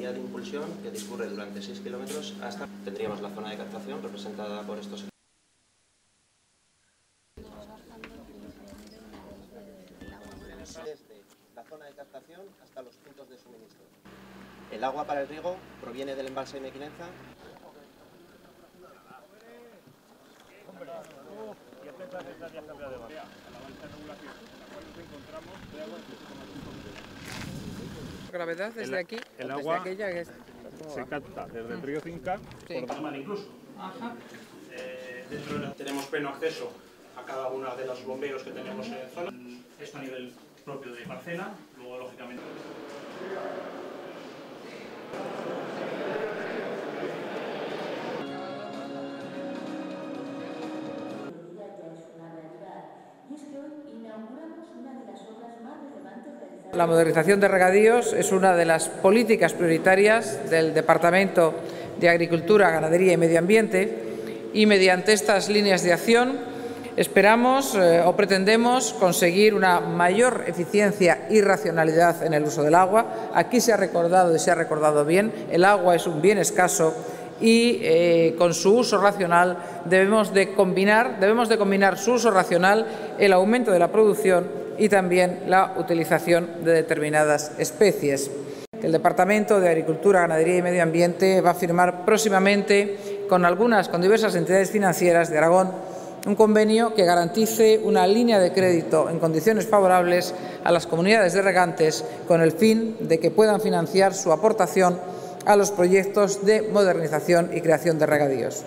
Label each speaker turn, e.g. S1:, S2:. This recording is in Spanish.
S1: vía de impulsión que discurre durante 6 kilómetros hasta... Tendríamos la zona de captación representada por estos... Desde la zona de captación hasta los puntos de suministro. El agua para el riego proviene del embalse de Mequinenza.
S2: Gravedad desde aquí,
S3: el
S2: desde
S3: agua
S2: aquella que es...
S3: se capta desde el río Cinca,
S2: Sí.
S3: por mar incluso. Tenemos pleno acceso a cada una de los bombeos que tenemos en zona. Esto a nivel propio de parcela, luego lógicamente...
S2: La modernización de regadíos es una de las políticas prioritarias del Departamento de Agricultura, Ganadería y Medio Ambiente y mediante estas líneas de acción esperamos o pretendemos conseguir una mayor eficiencia y racionalidad en el uso del agua. Aquí se ha recordado y se ha recordado bien, el agua es un bien escaso y con su uso racional debemos de combinar su uso racional, el aumento de la producción y también la utilización de determinadas especies. El Departamento de Agricultura, Ganadería y Medio Ambiente va a firmar próximamente con diversas entidades financieras de Aragón un convenio que garantice una línea de crédito en condiciones favorables a las comunidades de regantes con el fin de que puedan financiar su aportación a los proyectos de modernización y creación de regadíos.